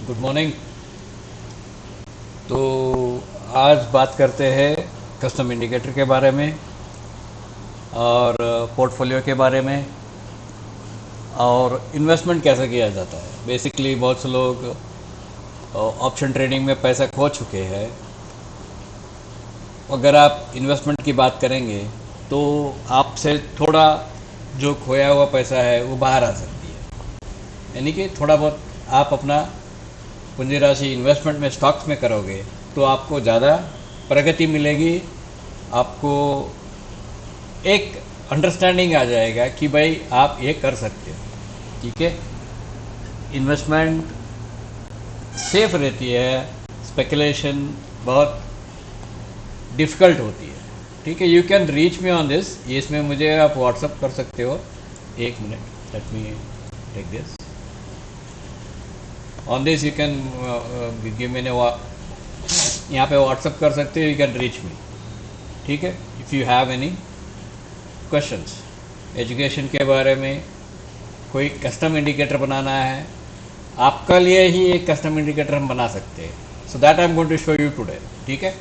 Good morning. तो आज बात करते हैं कस्टम इंडिकेटर के बारे में और पोर्टफोलियो के बारे में और इन्वेस्टमेंट कैसे किया जाता है। बेसिकली बहुत से लोग ऑप्शन ट्रेडिंग में पैसा खो चुके हैं। अगर आप इन्वेस्टमेंट की बात करेंगे तो आपसे थोड़ा जो खोया हुआ पैसा है वो बाहर आ सकती है। यानी कि थोड़ा बहुत आप अपना पूंजी राशि इन्वेस्टमेंट में स्टॉक्स में करोगे तो आपको ज़्यादा प्रगति मिलेगी। आपको एक अंडरस्टैंडिंग आ जाएगा कि भाई आप ये कर सकते हो। ठीक है, इन्वेस्टमेंट सेफ रहती है, स्पेकुलेशन बहुत डिफ़िकल्ट होती है। ठीक है, you can reach me on this. ये इसमें मुझे आप व्हाट्सअप कर सकते हो। एक मिनट, let me take this. On this you can give me यहाँ पे व्हाट्सअप कर सकते हो। You can reach me. ठीक है, if you have any questions education के बारे में, कोई कस्टम इंडिकेटर बनाना है, आपका लिए ही एक कस्टम इंडिकेटर हम बना सकते हैं। So that I am going to show you today. ठीक है,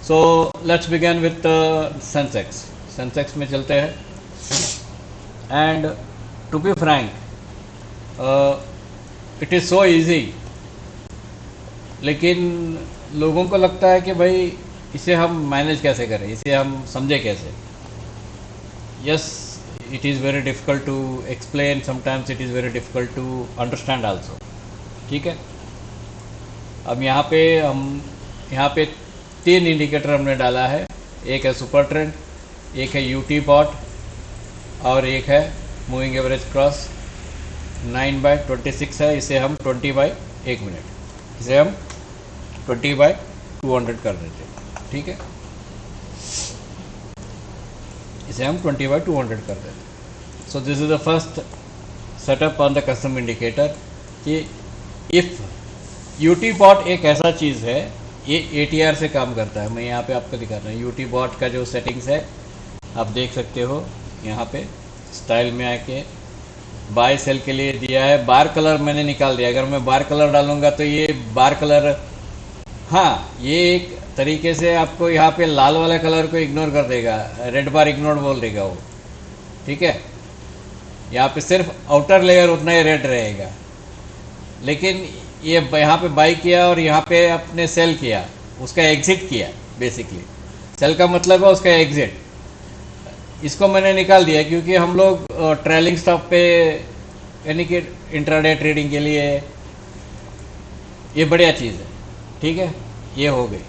so let's begin with Sensex. Sensex में चलते हैं। And to be frank, it is so easy, लेकिन लोगों को लगता है कि भाई इसे हम मैनेज कैसे करें, इसे हम समझे कैसे। Yes, it is very difficult to explain, sometimes it is very difficult to understand also। ठीक है, अब यहाँ पे 3 इंडिकेटर हमने डाला है। एक है सुपर ट्रेंड, एक है यूटी बॉट और एक है मूविंग एवरेज क्रॉस। 9/26 है, इसे हम 20/1 मिनट, इसे हम 20/200 कर देते हैं। ठीक है, इसे हम 20/200 कर देते हैं। So this is the first setup on the custom indicator कि इफ़ यूटी बॉट एक ऐसा चीज़ है, ये एटीआर से काम करता है। मैं यहाँ पे आपको दिखा रहा हूँ यूटी बॉट का जो सेटिंग्स है, आप देख सकते हो। यहाँ पे स्टाइल में आके बाय सेल के लिए दिया है। बार कलर मैंने निकाल दिया। अगर मैं बार कलर डालूंगा तो ये बार कलर, हाँ, ये एक तरीके से आपको यहाँ पे लाल वाला कलर को इग्नोर कर देगा, रेड बार इग्नोर बोल देगा वो। ठीक है, यहाँ पे सिर्फ आउटर लेयर उतना ही रेड रहेगा, लेकिन ये यहाँ पे बाई किया और यहाँ पे आपने सेल किया, उसका एग्जिट किया। बेसिकली सेल का मतलब है उसका एग्जिट। इसको मैंने निकाल दिया क्योंकि हम लोग ट्रेलिंग स्टॉप पे, यानी कि इंट्राडे ट्रेडिंग के लिए ये बढ़िया चीज़ है। ठीक है, ये हो गई।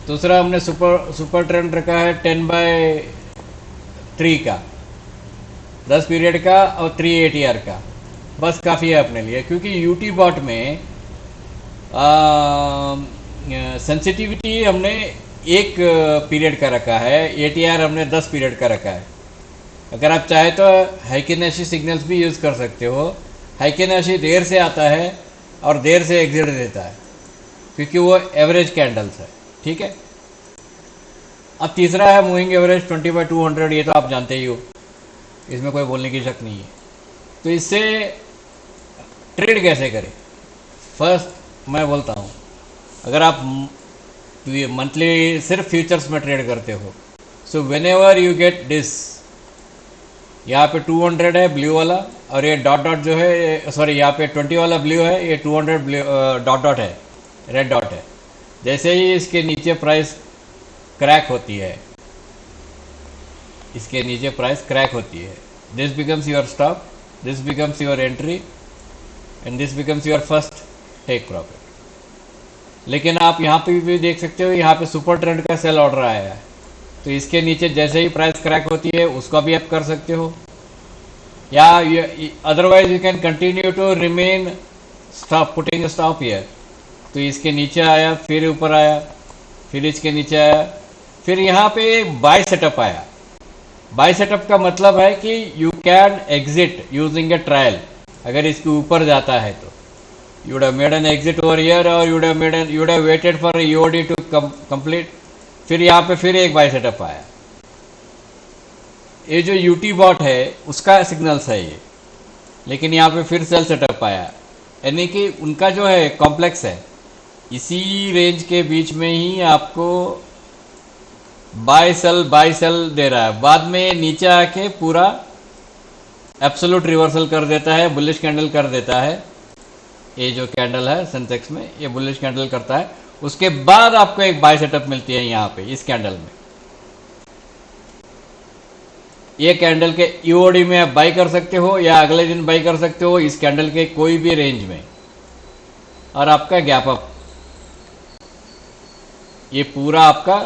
दूसरा हमने सुपर ट्रेंड रखा है 10/3 का, 10 पीरियड का और 3 एटीआर का। बस काफ़ी है अपने लिए, क्योंकि यूटी बॉट में सेंसिटिविटी हमने 1 पीरियड का रखा है, एटीआर हमने 10 पीरियड का रखा है। अगर आप चाहे तो हाइकिनेशी सिग्नल्स भी यूज़ कर सकते हो। हाइकिनेशी देर से आता है और देर से एग्जिट देता है, क्योंकि वो एवरेज कैंडल्स है। ठीक है, अब तीसरा है मूविंग एवरेज 20/200। ये तो आप जानते ही हो, इसमें कोई बोलने की शक नहीं है। तो इससे ट्रेड कैसे करें, फर्स्ट मैं बोलता हूँ। अगर आप मंथली सिर्फ फ्यूचर्स में ट्रेड करते हो, so when ever you get this, यहाँ पे 200 है ब्लू वाला, और ये डॉट डॉट जो है, सॉरी, यहाँ पे 20 वाला ब्लू है, ये 200 डॉट डॉट है, रेड डॉट है। जैसे ही इसके नीचे प्राइस क्रैक होती है, इसके नीचे प्राइस क्रैक होती है, this becomes your stop, this becomes your entry and this becomes your first take profit. लेकिन आप यहाँ पे भी देख सकते हो, यहाँ पे सुपर ट्रेंड का सेल ऑर्डर आया है, तो इसके नीचे जैसे ही प्राइस क्रैक होती है उसका भी आप कर सकते हो, या otherwise you can continue to remain stop, putting stop here. तो इसके नीचे आया, फिर ऊपर आया, फिर इसके नीचे आया, फिर यहाँ पे एक बाय सेटअप आया। बाय सेटअप का मतलब है कि you can exit using A trial. अगर इसके ऊपर जाता है तो you would have made an exit over here, or you would have waited for EOD to complete। फिर यहाँ पे फिर एक बाय सेटअप आया। ये जो यूटी बॉट है उसका सिग्नल्स है ये, लेकिन यहाँ पे फिर सेल सेटअप आया। यानी कि उनका जो है कॉम्प्लेक्स है, इसी रेंज के बीच में ही आपको बाय सेल दे रहा है। बाद में नीचे आके पूरा एब्सोल्यूट रिवर्सल कर देता है, बुलिश कैंडल कर देता है। ये जो कैंडल है सेंसेक्स में, ये बुलिश कैंडल करता है। उसके बाद आपको एक बाय सेटअप मिलती है यहाँ पे इस कैंडल में। ये कैंडल के ईओडी में आप बाई कर सकते हो या अगले दिन बाई कर सकते हो इस कैंडल के कोई भी रेंज में, और आपका गैप अप, ये पूरा आपका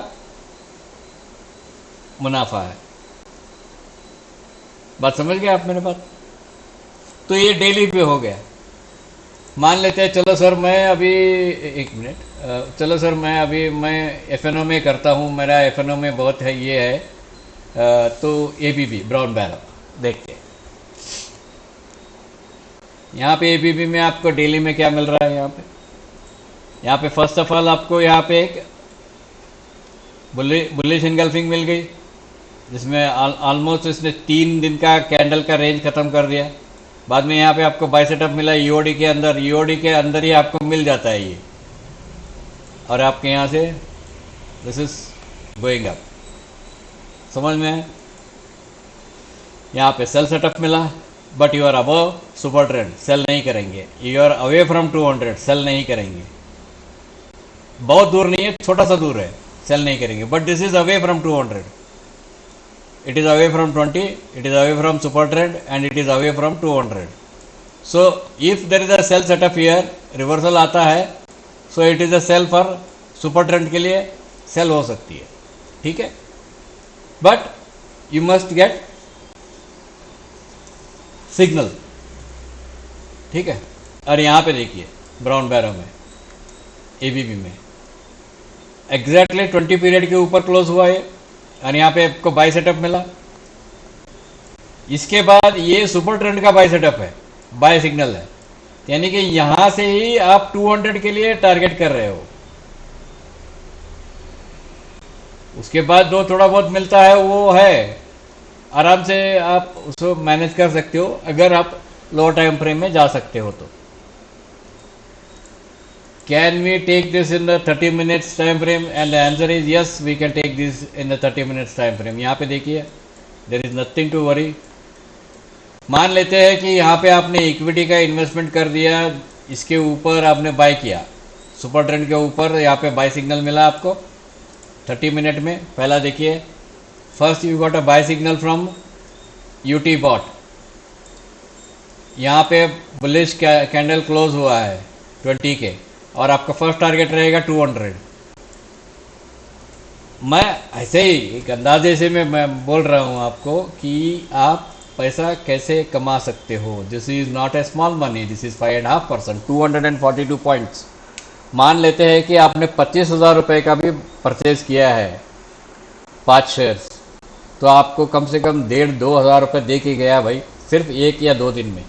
मुनाफा है। बात समझ गए आप मेरे बात? तो ये डेली पे हो गया। मान लेते हैं चलो सर मैं अभी, एक मिनट, चलो सर मैं एफएनओ में करता हूँ, मेरा एफएनओ में बहुत है, ये है, तो एबीबी ब्राउन बैरो देखते हैं। यहाँ पे एबीबी में आपको डेली में क्या मिल रहा है? यहाँ पे फर्स्ट ऑफ ऑल आपको यहाँ पे एक बुलिश एनगल्फिंग मिल गई, जिसमें ऑलमोस्ट इसने 3 दिन का कैंडल का रेंज खत्म कर दिया। बाद में यहाँ पे आपको बाय सेटअप मिला ईओडी के अंदर, ईओडी के अंदर ही आपको मिल जाता है ये, और आपके यहाँ से दिस इज गोइंग अप। समझ में है? यहाँ पे सेल सेटअप मिला, but you are above super trend, sell नहीं करेंगे। You are away from 200, sell नहीं करेंगे। बहुत दूर नहीं है, छोटा सा दूर है, सेल नहीं करेंगे, but this is away from 200, it is away from 20, it is away from super trend, and it is away from 200. So if there is a sell setup here, reversal आता है, so it is a sell for super trend के लिए sell हो सकती है, ठीक है? But you must get signal, ठीक है? और यहाँ पे देखिए ब्राउन बैरो में, एबीबी में एग्जैक्टली 20 पीरियड के ऊपर क्लोज हुआ है, और यहाँ पे आपको बाय सेटअप मिला। इसके बाद ये सुपर ट्रेंड का बाय सेटअप है, बाय सिग्नल है, यानी कि यहां से ही आप 200 के लिए टारगेट कर रहे हो। उसके बाद जो थोड़ा बहुत मिलता है वो है, आराम से आप उसको मैनेज कर सकते हो अगर आप लो टाइम फ्रेम में जा सकते हो तो। Can we take this in the 30 minutes time frame? And the answer is yes, we can take this in the 30 minutes time frame. यहाँ पे देखिए, there is nothing to worry. मान लेते हैं कि यहाँ पे आपने इक्विटी का इन्वेस्टमेंट कर दिया, इसके ऊपर आपने बाय किया, सुपर ट्रेंड के ऊपर यहाँ पे बाय सिग्नल मिला आपको 30 मिनट में। पहला देखिए, first you got a buy signal from UT bot. यहाँ पे बुलिश कैंडल क्लोज हुआ है 20 के, और आपका फर्स्ट टारगेट रहेगा 200। मैं ऐसे ही एक अंदाजे से मैं बोल रहा हूँ आपको कि आप पैसा कैसे कमा सकते हो। This is not a small money, this is 5.5%, 242 points. मान लेते हैं कि आपने 25,000 रुपये का भी परचेज किया है 5 शेयर्स, तो आपको कम से कम 1,500-2 हज़ार रुपये दे के गया भाई, सिर्फ 1 या 2 दिन में।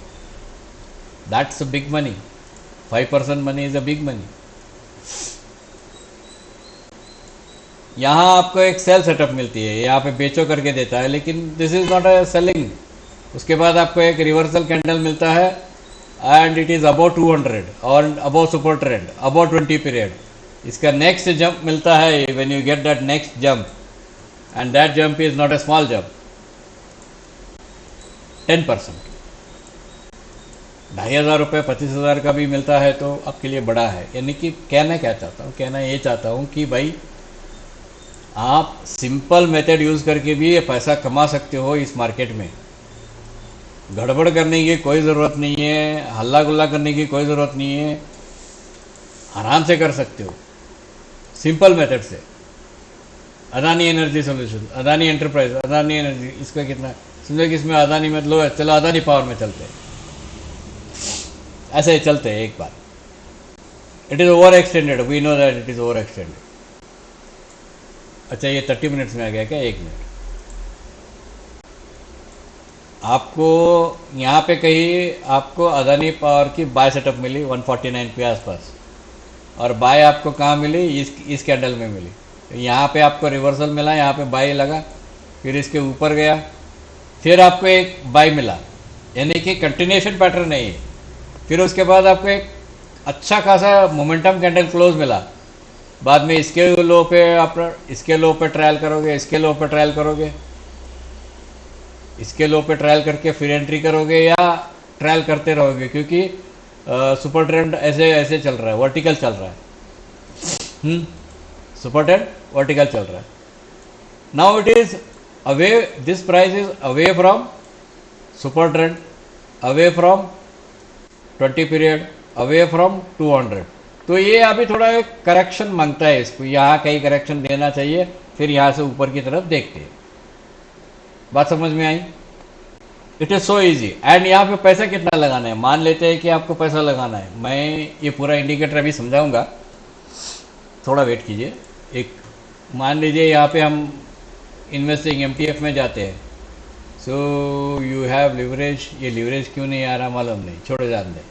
That's a big money. 5% money is a big money. यहाँ आपको एक सेल सेटअप मिलती है, यहाँ पे बेचो करके देता है, लेकिन this is not a selling. उसके बाद आपको एक रिवर्सल कैंडल मिलता है एंड इट इज अबाउट 200 और about super trend, about 20 period. इसका नेक्स्ट जंप मिलता है when you get that next jump, and that jump is not a small jump, 10%। 2,500 रुपये 25,000 का भी मिलता है तो आपके लिए बड़ा है। यानी कि कहना क्या चाहता हूँ, कहना ये चाहता हूँ कि भाई आप सिंपल मेथड यूज़ करके भी ये पैसा कमा सकते हो इस मार्केट में। गड़बड़ करने की कोई ज़रूरत नहीं है, हल्ला गुल्ला करने की कोई ज़रूरत नहीं है, आराम से कर सकते हो सिंपल मेथड से। Adani energy solution, Adani enterprise, Adani energy, इसका कितना समझो कि इसमें अदानी में लो, चलो अदानी पावर में चलते हैं, ऐसे ही चलते हैं एक बार। It is overextended, we know that it is overextended. अच्छा ये 30 मिनट्स में आ गया क्या? 1 मिनट। आपको यहाँ पे कहीं आपको अदानी पावर की बाय सेटअप मिली 149 के आसपास, और बाय आपको कहाँ मिली? इस कैंडल में मिली। यहाँ पे आपको रिवर्सल मिला, यहाँ पे बाय लगा, फिर इसके ऊपर गया, फिर आपको एक बाय मिला, यानी कि कंटिन्यूएशन पैटर्न नहीं है। फिर उसके बाद आपको एक अच्छा खासा मोमेंटम कैंडल क्लोज मिला, बाद में इसके लो पे आप इसके लो पे ट्रायल करोगे, इसके लो पे ट्रायल करोगे, इसके लो पे ट्रायल करके फिर एंट्री करोगे या ट्रायल करते रहोगे, क्योंकि सुपर ट्रेंड ऐसे ऐसे चल रहा है, वर्टिकल चल रहा है। सुपर ट्रेंड वर्टिकल चल रहा है। Now it is away, this price is away from super trend, away from 20 period, away from 200। तो ये अभी थोड़ा एक करेक्शन मांगता है, इसको यहाँ कहीं करेक्शन देना चाहिए, फिर यहाँ से ऊपर की तरफ देखते हैं। बात समझ में आई? It is so easy. And यहाँ पे पैसा कितना लगाना है, मान लेते हैं कि आपको पैसा लगाना है, मैं ये पूरा इंडिकेटर अभी समझाऊंगा, थोड़ा वेट कीजिए। एक मान लीजिए यहाँ पे हम इन्वेस्टिंग MTF में जाते हैं, सो यू हैव लिवरेज। ये लिवरेज क्यों नहीं आ रहा मालूम नहीं, छोड़ो जान दे,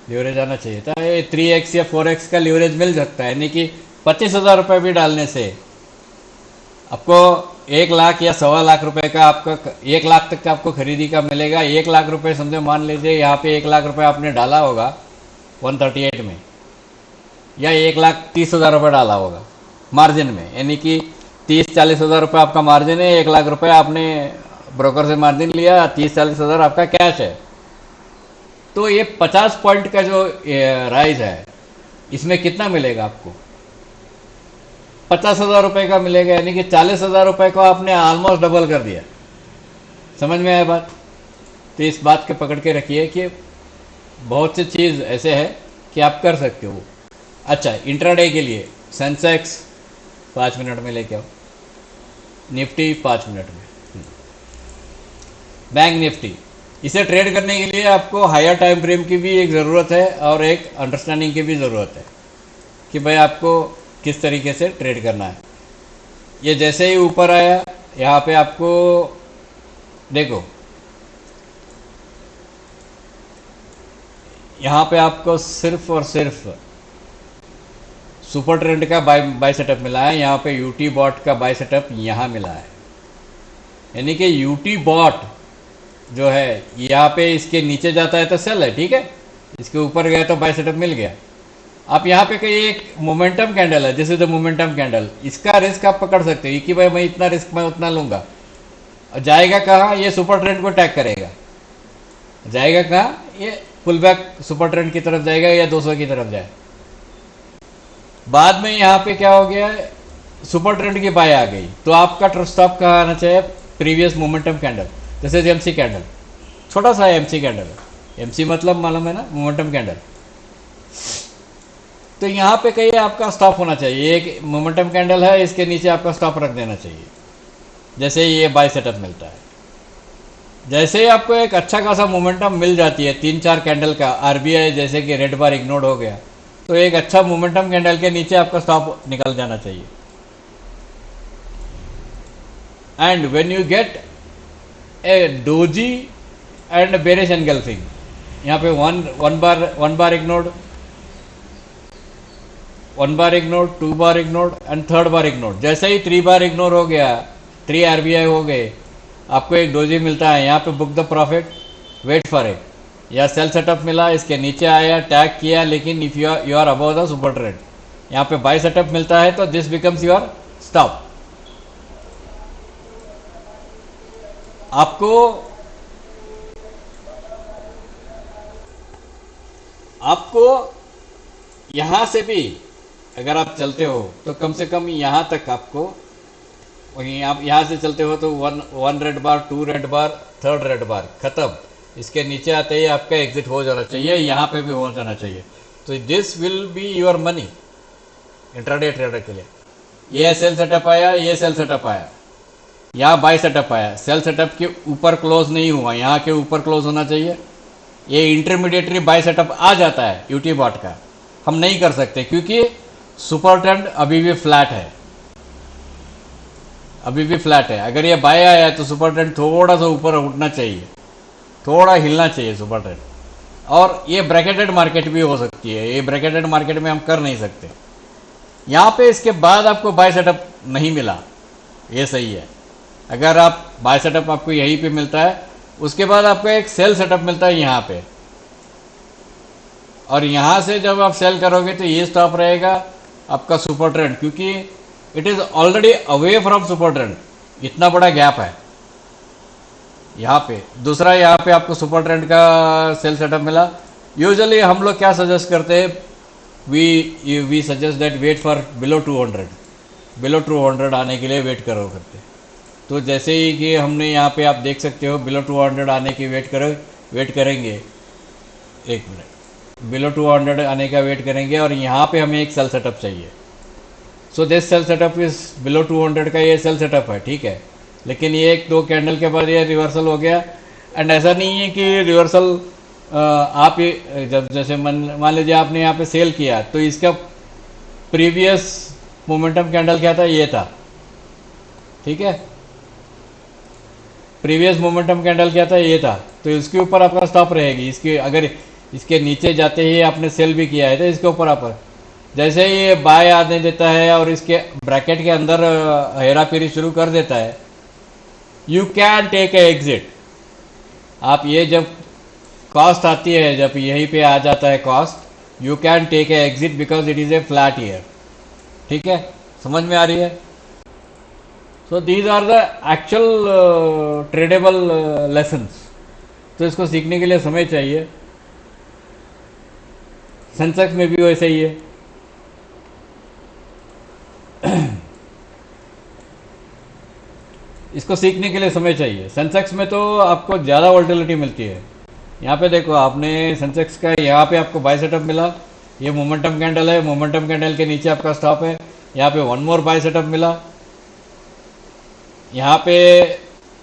लिवरेज आना चाहिए था। ये 3x या 4x का लिवरेज मिल सकता है, यानी कि 25,000 रुपये भी डालने से आपको 1 लाख या 1.25 लाख रुपए का, आपका 1 लाख तक का आपको खरीदी का मिलेगा। 1 लाख रुपए समझो, मान लीजिए यहाँ पे 1 लाख रुपए आपने डाला होगा 138 में, या 1,30,000 रुपये डाला होगा मार्जिन में, यानी कि 30-40 हज़ार रुपये आपका मार्जिन है, 1 लाख रुपए आपने ब्रोकर से मार्जिन लिया, 30-40 हज़ार आपका कैश है। तो ये 50 पॉइंट का जो राइज है, इसमें कितना मिलेगा आपको? 50,000 रुपये का मिलेगा, यानी कि 40,000 रुपये को आपने ऑलमोस्ट डबल कर दिया। समझ में आया बात? तो इस बात के पकड़ के रखिए कि बहुत सी चीज़ ऐसे है कि आप कर सकते हो। अच्छा, इंट्राडे के लिए सेंसेक्स 5 मिनट में लेके आओ, निफ्टी 5 मिनट में, बैंक निफ्टी। इसे ट्रेड करने के लिए आपको हायर टाइम फ्रेम की भी एक ज़रूरत है और एक अंडरस्टैंडिंग की भी ज़रूरत है कि भाई आपको किस तरीके से ट्रेड करना है। ये जैसे ही ऊपर आया, यहाँ पे आपको देखो, यहाँ पे आपको सिर्फ और सिर्फ सुपर ट्रेंड का बाय सेटअप मिला है, यहाँ पे यूटी बॉट का बाय सेटअप यहाँ मिला है, यानी कि यूटी बॉट जो है यहाँ पे इसके नीचे जाता है तो सेल है, ठीक है, इसके ऊपर गया तो बाय सेटअप मिल गया। आप यहाँ पे कहीं एक मोमेंटम कैंडल है, this is the momentum candle, इसका रिस्क आप पकड़ सकते हो कि भाई मैं इतना रिस्क मैं उतना लूंगा। जाएगा कहाँ? ये सुपर ट्रेंड को टैग करेगा। जाएगा कहाँ? ये पुल बैक सुपर ट्रेंड की तरफ जाएगा या 200 की तरफ जाए। बाद में यहाँ पे क्या हो गया, सुपर ट्रेंड की बाय आ गई, तो आपका ट्रस्ट स्टॉप कहाँ आना चाहिए? प्रीवियस मोमेंटम कैंडल, जैसे एमसी कैंडल, छोटा सा एमसी कैंडल, एमसी मतलब मालूम है ना, मोमेंटम कैंडल। तो यहाँ पे कहीं आपका स्टॉप होना चाहिए। एक मोमेंटम कैंडल है, इसके नीचे आपका स्टॉप रख देना चाहिए, जैसे ये बाय सेटअप मिलता है। जैसे ही आपको एक अच्छा खासा मोमेंटम मिल जाती है 3-4 कैंडल का, आरबीआई जैसे कि रेड बार इग्नोर्ड हो गया, तो एक अच्छा मोमेंटम कैंडल के नीचे आपका स्टॉप निकल जाना चाहिए। And when you get A doji and bearish engulfing, यहाँ पे one bar ignored, 1 bar ignored, 2 bar ignored and 3rd bar ignored. जैसे ही 3 बार इग्नोर हो गया, 3 आरबीआई हो गए, आपको एक डोजी मिलता है, यहाँ पे book the profit, wait for it, या सेल सेटअप मिला, इसके नीचे आया, टैग किया, लेकिन if you are above the super trend, यहाँ पे बाय सेटअप मिलता है, तो दिस बिकम्स योर स्टॉप। आपको यहां से भी अगर आप चलते हो तो कम से कम यहां तक आपको, वहीं आप यहां से चलते हो तो वन रेड बार, 2 रेड बार, 3rd रेड बार खत्म, इसके नीचे आते ही आपका एग्जिट हो जाना चाहिए, यहाँ पे भी हो जाना चाहिए। तो this will be your money intraday trader के लिए। ये सेल सेटअप आया, ये सेल सेटअप आया, यहाँ बाय सेटअप आया, सेल सेटअप के ऊपर क्लोज नहीं हुआ, यहाँ के ऊपर क्लोज होना चाहिए। ये इंटरमीडिएटरी बाय सेटअप आ जाता है यूटी बॉट का, हम नहीं कर सकते क्योंकि सुपर ट्रेंड अभी भी फ्लैट है, अभी भी फ्लैट है। अगर ये बाय आया है तो सुपर ट्रेंड थोड़ा सा ऊपर उठना चाहिए, थोड़ा हिलना चाहिए सुपर ट्रेंड। और ये ब्रैकेटेड मार्केट भी हो सकती है, ये ब्रैकेटेड मार्केट में हम कर नहीं सकते। यहाँ पे इसके बाद आपको बाय सेटअप नहीं मिला, ये सही है। अगर आप बाय सेटअप आपको यहीं पे मिलता है, उसके बाद आपको एक सेल सेटअप मिलता है यहाँ पे, और यहाँ से जब आप सेल करोगे तो ये स्टॉप रहेगा आपका सुपर ट्रेंड, क्योंकि it is already away from super trend, इतना बड़ा गैप है यहाँ पे। दूसरा यहाँ पे आपको सुपर ट्रेंड का सेल सेटअप मिला। यूजुअली हम लोग क्या सजेस्ट करते हैं, we suggest that wait for below 200, below 200 आने के लिए वेट करो करते। तो जैसे ही कि हमने यहाँ पे आप देख सकते हो बिलो 200 आने की वेट करेंगे, एक मिनट, बिलो 200 आने का वेट करेंगे और यहाँ पे हमें एक सेल सेटअप चाहिए। सो दिस सेल सेटअप इस बिलो 200 का ये सेल सेटअप है, ठीक है। लेकिन ये एक दो कैंडल के बाद ये रिवर्सल हो गया। एंड ऐसा नहीं है कि रिवर्सल आप जब जैसे मान लीजिए आपने यहाँ पे सेल किया तो इसका प्रीवियस मोमेंटम कैंडल क्या था, ये था, ठीक है। प्रीवियस मोमेंटम कैंडल क्या था, ये था। तो इसके ऊपर आपका स्टॉप रहेगी। इसके अगर इसके नीचे जाते ही आपने सेल भी किया है तो इसके ऊपर आप जैसे ही ये बाय आने देता है और इसके ब्रैकेट के अंदर हेरा फेरी शुरू कर देता है, you can take a exit. आप ये जब कॉस्ट आती है, जब यहीं पे आ जाता है cost, you can take a exit because it is a flat year, ठीक है। समझ में आ रही है? So these are the actual tradeable lessons. तो इसको सीखने के लिए समय चाहिए। सेंसेक्स में भी वैसे ही है। इसको सीखने के लिए समय चाहिए। सेंसेक्स में तो आपको ज़्यादा वोलेटिलिटी मिलती है। यहाँ पे देखो, आपने सेंसेक्स का यहाँ पे आपको बाय सेटअप मिला, ये मोमेंटम कैंडल है, मोमेंटम कैंडल के नीचे आपका स्टॉप है। यहाँ पे वन मोर बाय सेटअप मिला, यहाँ पे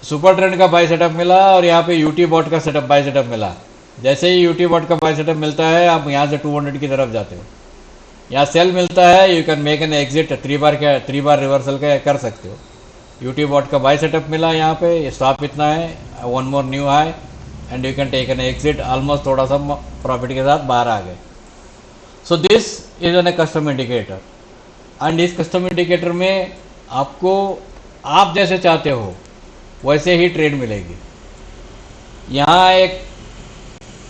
सुपर ट्रेंड का बाय सेटअप मिला और यहाँ पे यूटी बॉट का सेटअप बाय सेटअप मिला। जैसे ही यूटी बॉट का बाय सेटअप मिलता है, आप यहाँ से 200 की तरफ जाते हो। यहाँ सेल मिलता है, you can make an exit, 3 बार रिवर्सल का कर सकते हो। यूटी बॉट का बाय सेटअप मिला, यहाँ पे स्टॉप इतना है, one more new high and you can take an exit, almost थोड़ा सा प्रॉफिट के साथ बाहर आ गए। So this is an a custom indicator. And इस कस्टम इंडिकेटर में आपको आप जैसे चाहते हो वैसे ही ट्रेड मिलेगी। यहाँ एक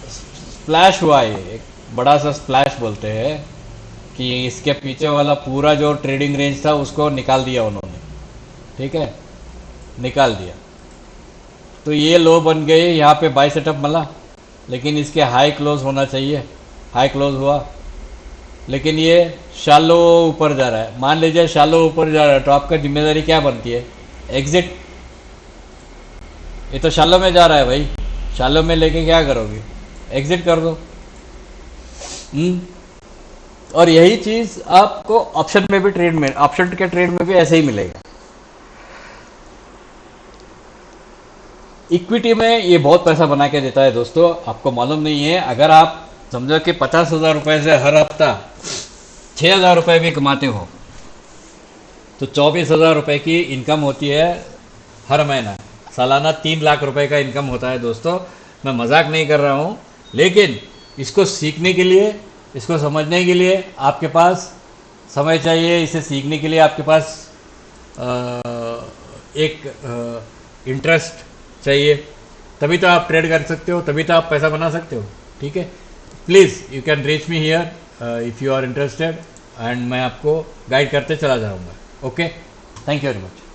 स्प्लैश हुआ है, एक बड़ा सा स्प्लैश बोलते हैं कि इसके पीछे वाला पूरा जो ट्रेडिंग रेंज था उसको निकाल दिया उन्होंने, ठीक है, निकाल दिया। तो ये लो बन गए, यहाँ पे बाय सेटअप मिला, लेकिन इसके हाई क्लोज होना चाहिए, हाई क्लोज हुआ, लेकिन ये शालो ऊपर जा रहा है। मान लीजिए शालो ऊपर जा रहा है तो आपका जिम्मेदारी क्या बनती है? एग्जिट। ये तो शालो में जा रहा है भाई, शालो में लेके क्या करोगे? एग्जिट कर दो। और यही चीज आपको ऑप्शन में भी ट्रेड में, ऑप्शन के ट्रेड में भी ऐसे ही मिलेगा। इक्विटी में ये बहुत पैसा बना के देता है दोस्तों, आपको मालूम नहीं है। अगर आप समझो कि 50,000 रुपये से हर हफ्ता 6,000 रुपये भी कमाते हो तो 24,000 रुपये की इनकम होती है हर महीना। सालाना 3 लाख रुपए का इनकम होता है दोस्तों। मैं मजाक नहीं कर रहा हूँ, लेकिन इसको सीखने के लिए, इसको समझने के लिए आपके पास समय चाहिए। इसे सीखने के लिए आपके पास एक इंटरेस्ट चाहिए, तभी तो आप ट्रेड कर सकते हो, तभी तो आप पैसा बना सकते हो, ठीक है। Please you can reach me here if you are interested, and मैं आपको गाइड करते चला जाऊँगा। Okay, thank you very much.